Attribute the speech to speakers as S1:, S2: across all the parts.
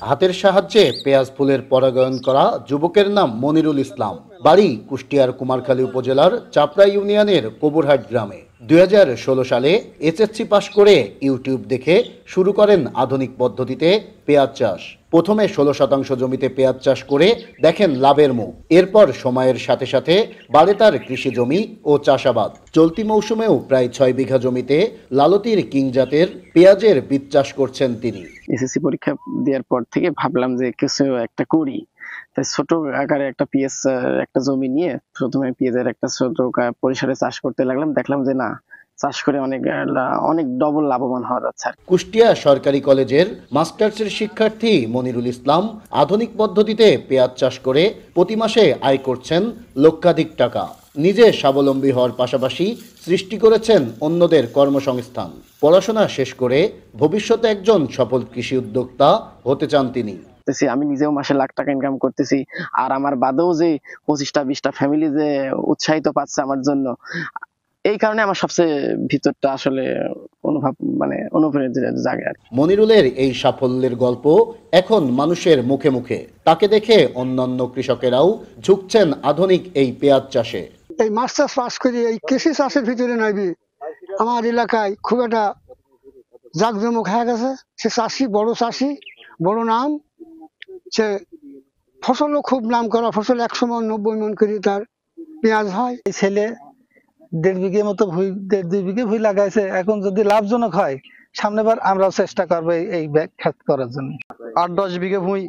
S1: হাতের সাহায্যে পেঁয়াজ ফুলের পরাগায়ন করা যুবকের নাম মনিরুল ইসলাম। বাড়ি কুষ্টিয়ার কুমারখালী উপজেলার চাপড়া ইউনিয়নের কবুরহাট গ্রামে। 2016 সালে এসএসসি পাশ করে ইউটিউব দেখে শুরু করেন আধুনিক পদ্ধতিতে পেঁয়াজ চাষ। প্রথমে 16% জমিতে পেঁয়াজ চাষ করে দেখেন লাভের মুখ। এরপর সময়ের সাথে সাথে বাড়ে তার কৃষি জমি ও চাষাবাদ। চলতি মৌসুমেও প্রায় 6 বিঘা জমিতে লালতির কিং জাতের পেঁয়াজের বীজ চাষ করছেন তিনি।
S2: এসএসসি পরীক্ষা দেওয়ার পর থেকে ভাবলাম যে কিছু একটা করি, তাই ছোট আকারে একটা পেঁয়াজ একটা জমি নিয়ে প্রথমে পেঁয়াজের একটা ছোট পরিসরে চাষ করতে লাগলাম। দেখলাম যে না, চাষ করে অনেক ডবল লাভবান হওয়া যাচ্ছে।
S1: কুষ্টিয়া সরকারি কলেজের মাস্টার্সের শিক্ষার্থী মনিরুল ইসলাম আধুনিক পদ্ধতিতে পেঁয়াজ চাষ করে প্রতি মাসে আয় করছেন লক্ষাধিক টাকা। নিজে স্বাবলম্বী হওয়ার পাশাপাশি সৃষ্টি করেছেন অন্যদের কর্মসংস্থান। পড়াশোনা শেষ করে ভবিষ্যতে একজন সফল কৃষি উদ্যোক্তা হতে চান তিনি।
S2: আমি নিজেও মাসে লাখ টাকা ইনকাম করতেছি, আর আমার বাদেও যে 25টা ফ্যামিলি যে উৎসাহিত পাচ্ছে আমার জন্য, এই কারণে আমার সবচেয়ে ভিতরটা আসলে অনুপ্রেরণা জাগে।
S1: মনিরুলের এই সাফল্যের গল্প এখন মানুষের মুখে মুখে। তাকে দেখে অন্যান্য কৃষকেরাও ঝুঁকছেন আধুনিক এই পেঁয়াজ চাষে।
S3: এই মাছ চাষ করে এই কৃষি চাষের ভিতরে নাইবি আমার এলাকায় খুব একটা জাঁকজমক হয়ে গেছে। সে চাষি, বড় নাম, সে ফসলও খুব নাম করা ফসল। 100 মণ 90 মণ করে তার পেঁয়াজ হয়।
S4: এই ছেলে 1.5 বিঘে মতো 1.5-2 বিঘে ভুঁই লাগাইছে। এখন যদি লাভজনক হয়, সামনেবার আমরাও চেষ্টা করবো এই ক্ষেত করার জন্য।
S5: 8-10 বিঘে ভুঁই,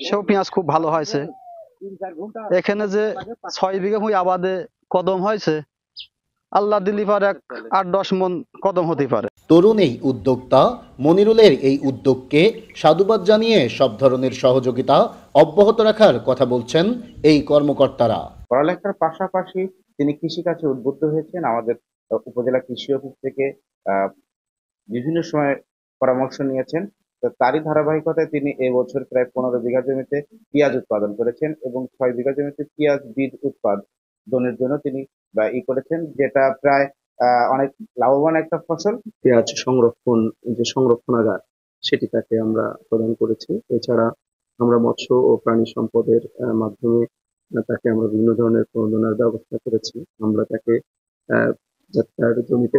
S5: সেও পেঁয়াজ খুব ভালো হয়েছে। এখানে যে 6 বিঘে ভুঁই আবাদে কদম হয়েছে, আল্লাহ দিলি পারে 8-10 মণ কদম হতে পারে।
S1: তরুণ এই উদ্যোক্তা মনিরুলের এই উদ্যোগকে সাধুবাদ জানিয়ে সব ধরনের সহযোগিতা অব্যাহত রাখার কথা বলছেন এই কর্মকর্তারা।
S6: পড়ালেখার পাশাপাশি তিনি কৃষিকাজে উদ্বুদ্ধ হয়েছেন। আমাদের উপজেলা কৃষি অফিস থেকে বিভিন্ন সময় পরামর্শ নিয়েছেন। তো তারই ধারাবাহিকতায় তিনি এবছর প্রায় 15 বিঘা জমিতে পেঁয়াজ উৎপাদন করেছেন এবং 6 বিঘা জমিতে পেঁয়াজ বীজ উৎপাদনের জন্য তিনি করেছেন, যেটা প্রায় অনেক লাভবান একটা ফসল।
S7: পেঁয়াজ সংরক্ষণ যে সংরক্ষণাগার, সেটি তাকে আমরা প্রদান করেছি। এছাড়া আমরা মৎস্য ও প্রাণী সম্পদের মাধ্যমে তাকে আমরা বিভিন্ন ধরনের প্রণোদনার ব্যবস্থা করেছি। আমরা তাকে তার জমিতে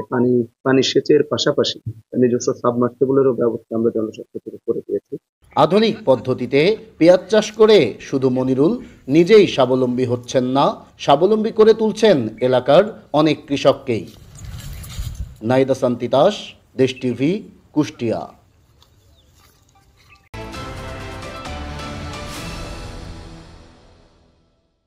S7: পানি সেচের পাশাপাশি নিজস্ব সাবমার্সিবলেরও ব্যবস্থা আমরা জনস্বাস্থ্য থেকে করে দিয়েছি।
S1: আধুনিক পদ্ধতিতে পেঁয়াজ চাষ করে শুধু মনিরুল নিজেই স্বাবলম্বী হচ্ছেন না, স্বাবলম্বী করে তুলছেন এলাকার অনেক কৃষককেই। নাইদা সান্তিতাস, দেশ টিভি, কুষ্টিয়া।